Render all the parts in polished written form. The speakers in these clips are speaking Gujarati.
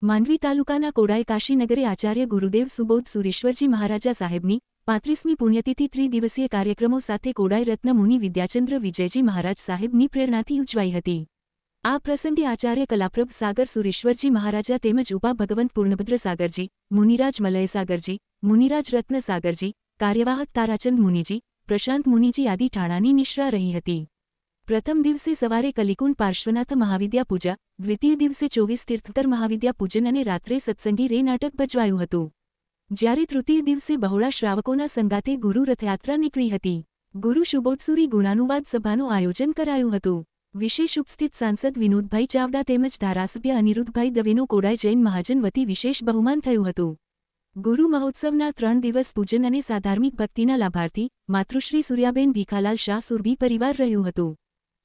માંડવી તાલુકાના કોડાઈ કાશીનગરે આચાર્ય ગુરુદેવ સુબોધ સુરેશ્વરજી મહારાજા સાહેબની 35મી પુણ્યતિથિ ત્રિદિવસીય કાર્યક્રમો સાથે કોડાઈ રત્ન મુનિ વિદ્યાચંદ્ર વિજયજી મહારાજ સાહેબની પ્રેરણાથી ઉજવાઈ હતી। આ પ્રસંગે આચાર્ય કલાપ્રભ સાગર સુરેશ્વરજી મહારાજા તેમજ ઉપા ભગવંત પૂર્ણભદ્ર સાગરજી, મુનિરાજ મલય સાગરજી, મુનિરાજ રત્ન સાગરજી, કાર્યવાહક તારાચંદ મુનિજી, પ્રશાંત મુનિજી આદિ ઠાણાની નિશ્રા રહી હતી। પ્રથમ દિવસે સવારે કલિકુંડ પાર્શ્વનાથ મહાવિદ્યા પૂજા, દ્વિતીય દિવસે 24 તીર્થકર મહાવિદ્યા પૂજન અને રાત્રે સત્સંગી રે નાટક ભજવાયું હતું। જ્યારે તૃતીય દિવસે બહોળા શ્રાવકોના સંગાથે ગુરુ રથયાત્રા નીકળી હતી। ગુરુ શુભોત્સુરી ગુણાનુવાદ સભાનું આયોજન કરાયું હતું। વિશેષ ઉપસ્થિત સાંસદ વિનોદભાઈ ચાવડા તેમજ ધારાસભ્ય અનિરુદ્ધભાઈ દવેનું કોડાઈ જૈન મહાજન વતી વિશેષ બહુમાન થયું હતું। ગુરુ મહોત્સવના 3 દિવસ પૂજન અને સાધાર્મિક ભક્તિના લાભાર્થી માતૃશ્રી સૂર્યાબેન ભીખાલાલ શાહ સુરભી પરિવાર રહ્યું હતું।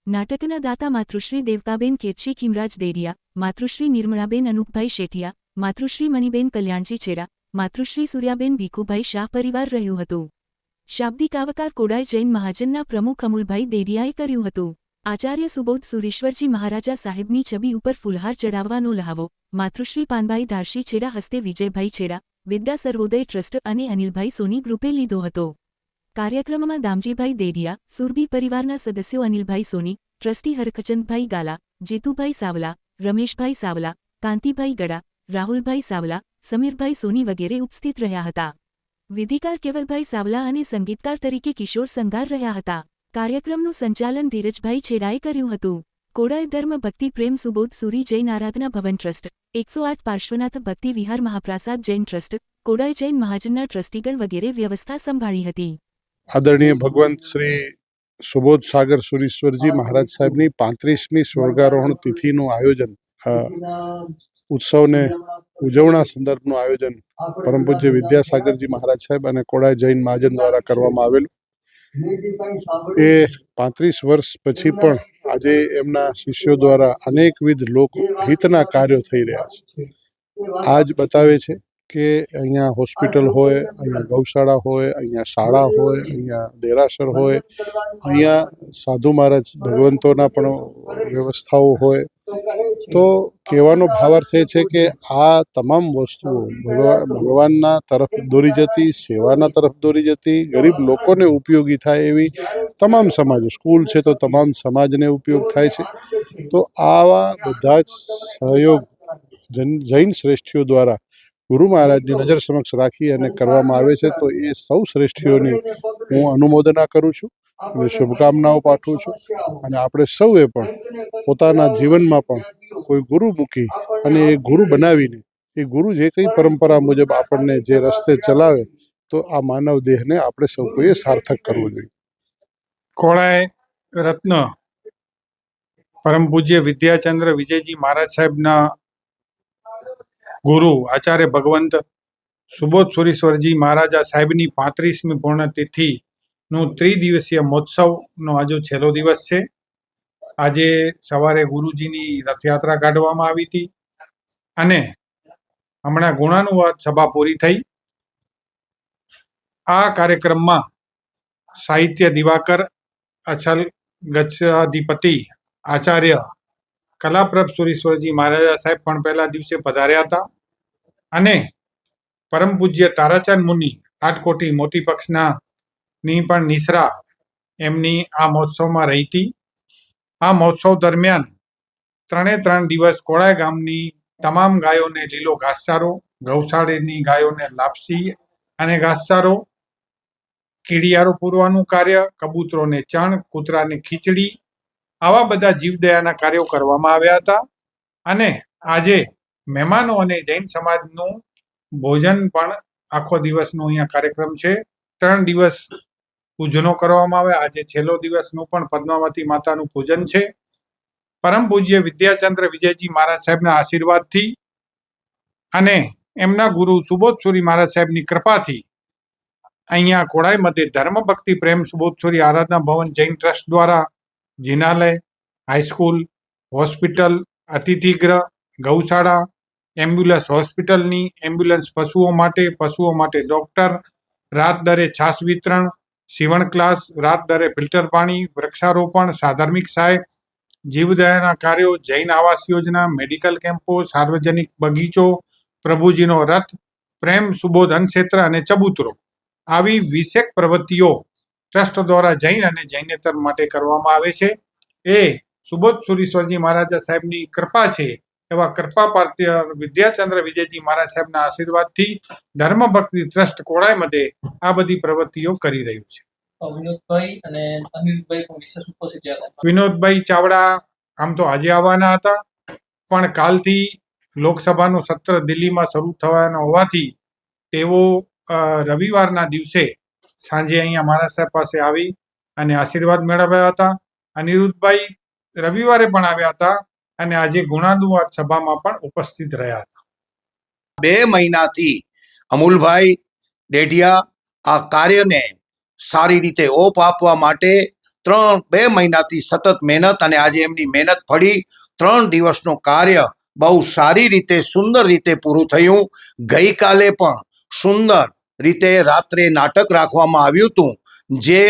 નાટકના દાતા માતૃશ્રી દેવકાબેન કેતશી ખીમરાજ દેડિયા, માતૃશ્રી નિર્મળાબેન અનુપભાઈ શેઠિયા, માતૃશ્રી મણિબેન કલ્યાણજી છેડા, માતૃશ્રી સૂર્યાબેન ભીખુભાઈ શાહ પરિવાર રહ્યું હતું। શાબ્દિક આવકાર કોડાઈ જૈન મહાજનના પ્રમુખ અમુલભાઈ દેડિયાએ કર્યું હતું। આચાર્ય સુબોધ સુરેશ્વરજી મહારાજા સાહેબની છબી ઉપર ફૂલહાર ચડાવવાનો લહાવો માતૃશ્રી પાનબાઈ ધારશી છેડા હસ્તે વિજયભાઈ છેડા, વિદ્યા સર્વોદય ટ્રસ્ટ અને અનિલભાઈ સોની ગ્રુપે લીધો હતો। કાર્યક્રમમાં દામજીભાઈ દેડિયા, સુરભી પરિવારના સદસ્યો અનિલભાઈ સોની, ટ્રસ્ટી હરખચંદભાઈ ગાલા, જીતુભાઈ સાવલા, રમેશભાઈ સાવલા, કાંતિભાઈ ગડા, રાહુલભાઈ સાવલા, સમીરભાઈ સોની વગેરે ઉપસ્થિત રહ્યા હતા। વિધિકાર કેવલભાઈ સાવલા અને સંગીતકાર તરીકે કિશોર સંઘાર રહ્યા હતા। કાર્યક્રમનું સંચાલન ધીરજભાઈ છેડાએ કર્યું હતું। કોડાઈ ધર્મ ભક્તિ પ્રેમ સુબોધ સુરી જૈન આરાધના ભવન ટ્રસ્ટ, 108 પાર્શ્વનાથ ભક્તિ વિહાર મહાપ્રાસાદ જૈન ટ્રસ્ટ, કોડાઈ જૈન મહાજનના ટ્રસ્ટીગણ વગેરે વ્યવસ્થા સંભાળી હતી। આદરણીય ભગવંત શ્રી સુબોધ સાગર સુરેશ્વરજી મહારાજ સાહેબની 35મી સ્વર્ગારોહણ તિથિનું આયોજન, ઉત્સવને ઉજવણા સંદર્ભનું આયોજન પરમ પૂજ્ય વિદ્યાસાગરજી મહારાજ સાહેબ અને કોડાઈ જૈન મહાજન દ્વારા કરવામાં આવેલું। એ 35 વર્ષ પછી પણ આજે એમના શિષ્યો દ્વારા અનેકવિધ લોક હિતના કાર્યો થઈ રહ્યા છે। આ જ બતાવે છે કે અહીંયા હોસ્પિટલ હોય, અહીંયા ગૌશાળા હોય, અહીંયા શાળા હોય, અહીંયા દેરાસર હોય, અહીંયા સાધુ મહારાજ ભગવંતોના પણ વ્યવસ્થાઓ હોય। તો કહેવાનો ભાવાર્થ એ છે કે આ તમામ વસ્તુઓ ભગવાનના તરફ દોરી જતી, સેવાના તરફ દોરી જતી, ગરીબ લોકોને ઉપયોગી થાય એવી તમામ સમાજો, સ્કૂલ છે તો તમામ સમાજને ઉપયોગ થાય છે। તો આવા બધા જ સહયોગ જૈન શ્રેષ્ઠીઓ દ્વારા ગુરુ મહારાજની નજર સમક્ષ રાખી અને કરવામાં આવે છે। તો એ સૌ શ્રેષ્ઠીઓની હું અનુમોદના કરું છું અને શુભકામનાઓ પાઠવું છું। અને આપણે સૌએ પણ પોતાના જીવનમાં પણ કોઈ ગુરુ મૂકી અને એ ગુરુ બનાવીને એ ગુરુ જે કંઈ પરંપરા મુજબ આપણને જે રસ્તે ચલાવે તો આ માનવ દેહને આપણે સૌ કોઈએ સાર્થક કરવો જોઈએ। કોડાઈ રત્ન પરમ પૂજ્ય વિદ્યાચંદ્ર વિજયજી મહારાજ સાહેબના ગુરુ આચાર્ય ભગવંત સુબોધ સુરેશ્વરજી મહારાજા સાહેબની 35મી પૂર્ણતિથિનું ત્રિદિવસીય મહોત્સવનો આજે છેલ્લો દિવસ છે। આજે સવારે ગુરુજીની રથયાત્રા કાઢવામાં આવી હતી અને હમણાં ગુણાનુવાદ સભા પૂરી થઈ। આ કાર્યક્રમમાં સાહિત્ય દિવાકર અચલ ગચ્છાધિપતિ આચાર્ય કલાપ્રભ સુરેશ્વરજી મહારાજા સાહેબ પણ પહેલા દિવસે પધાર્યા હતા અને પરમ પૂજ્ય તારાચંદ મુનિ આટકોટી મોટી પક્ષની પણ નિશ્રા એમની આ મહોત્સવમાં રહી હતી। આ મહોત્સવ દરમિયાન 3 દિવસ કોડાઈ ગામની તમામ ગાયોને લીલો ઘાસચારો, ગૌશાળાની ગાયોને લાપસી અને ઘાસચારો, કીડિયારો પૂરવાનું કાર્ય, કબૂતરોને ચણ, કૂતરાને ખીચડી, આવા બધા જીવદયાના કાર્યો કરવામાં આવ્યા હતા। અને આજે મહેમાનો અને જૈન સમાજનું ભોજન પણ આખો દિવસનો અહીંયા કાર્યક્રમ છે। 3 દિવસ પૂજનો કરવામાં આવે। આજે છેલ્લો દિવસનું પણ પદ્માવતી માતાનું પૂજન છે। પરમ પૂજ્ય વિદ્યાચંદ્ર વિજયજી મહારાજ સાહેબના આશીર્વાદથી અને એમના ગુરુ સુબોધસુરી મહારાજ સાહેબની કૃપાથી અહીંયા કોડાઈ મધ્યે ધર્મ ભક્તિ પ્રેમ સુબોધસુરી આરાધના ભવન જૈન ટ્રસ્ટ દ્વારા જિનાલય, હાઈસ્કૂલ, હોસ્પિટલ, અતિથિગૃહ, ગૌશાળા, એમ્બ્યુલન્સ હોસ્પિટલની એમ્બ્યુલન્સ પશુઓ માટે ડૉક્ટર, રાત દરે છાસ વિતરણ, સીવણ ક્લાસ, રાત દરે ફિલ્ટર પાણી, વૃક્ષારોપણ, સાધર્મિક સહાય જીવદયાના કાર્યો, જૈન આવાસ યોજના, મેડિકલ કેમ્પો, સાર્વજનિક બગીચો, પ્રભુજીનો રથ, પ્રેમ સુબોધ અન્નક્ષેત્ર અને ચબૂતરો આવી 20 પ્રવૃત્તિઓ ટ્રસ્ટ દ્વારા જૈન અને જૈનેતર માટે કરવામાં આવે છે. એ સુબોધ સુરીશ્વરજી મહારાજા સાહેબની કૃપા છે. એવા કૃપા પાત્ર વિદ્યાચંદ્ર વિજયજી મહારાજ સાહેબના આશીર્વાદથી ધર્મભક્તિ ટ્રસ્ટ કોડાઈ મધ્યે આ બધી પ્રવૃત્તિઓ કરી રહ્યું છે. વિનોદભાઈ અને અનિરુદ્ધભાઈ પણ વિશેષ ઉપસ્થિત રહ્યા હતા. વિનોદભાઈ ચાવડા આમ તો આજે આવવાના હતા, પણ કાલથી લોકસભાનું સત્ર દિલ્હીમાં શરૂ થવાનું હોવાથી તેઓ રવિવારના દિવસે સાંજે અહીંયા મહારાજ સાહેબ પાસે આવી અને આશીર્વાદ મેળવ્યા હતા. અનિરુદ્ધભાઈ રવિવારે પણ આવ્યા હતા અને આજે ગુણાનુવાદ સભામાં પણ ઉપસ્થિત રહ્યા હતા. 2 મહિનાથી અમૂલભાઈ ડેઢિયા આ કાર્યને સારી રીતે ઓપ આપવા માટે 2 મહિનાથી સતત મહેનત, અને આજે એમની મહેનત ફળી 3 દિવસનું કાર્ય બહુ સારી રીતે સુંદર રીતે પૂરું થયું. ગઈકાલે પણ સુંદર રીતે રાત્રે નાટક રાખવામાં આવ્યું હતું, જે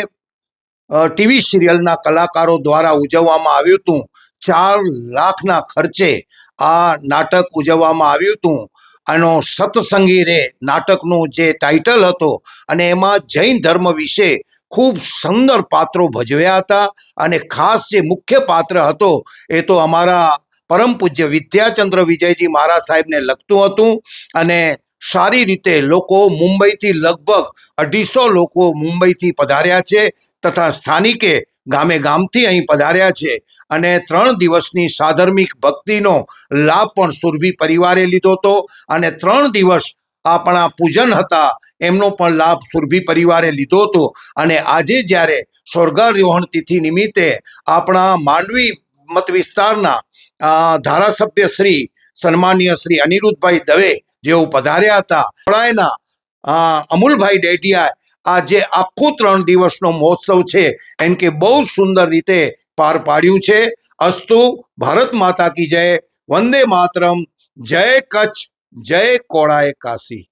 ટીવી સિરિયલના કલાકારો દ્વારા ઉજવવામાં આવ્યું હતું. 4 લાખના ખર્ચે આ નાટક ઉજવવામાં આવ્યું હતું. આનો સત્સંગી રે નાટકનું જે ટાઇટલ હતો, અને એમાં જૈન ધર્મ વિશે ખૂબ સુંદર પાત્રો ભજવ્યા હતા. અને ખાસ જે મુખ્ય પાત્ર હતો એ તો અમારા પરમ પૂજ્ય વિદ્યાચંદ્ર વિજયજી મહારાજ સાહેબને લગતું હતું. અને સારી રીતે લોકો મુંબઈથી લગભગ 250 લોકો મુંબઈથી પધાર્યા છે, તથા સ્થાનિકે ગામે ગામથી અહીં પધાર્યા છે. અને 3 દિવસની સાધર્મિક ભક્તિનો લાભ પણ સુરભી પરિવારે લીધો હતો. અને 3 દિવસ આપણા પૂજન હતા એમનો પણ લાભ સુરભી પરિવારે લીધો હતો. અને આજે જ્યારે સ્વર્ગારોહણ તિથિ નિમિત્તે આપણા માંડવી મત વિસ્તારના ધારાસભ્ય શ્રી સન્માનીય શ્રી અનિરુદ્ધભાઈ દવે જેઓ પધાર્યા હતા, કોડાઈના અમૂલભાઈ ડેઢિયા આજે આખું 3 દિવસનો મહોત્સવ છે એમ કે બહુ સુંદર રીતે પાર પાડ્યું છે. અસ્તુ. ભારત માતા કી જય. વંદે માતરમ. જય કચ્છ. જય કોડાઈ કાશી.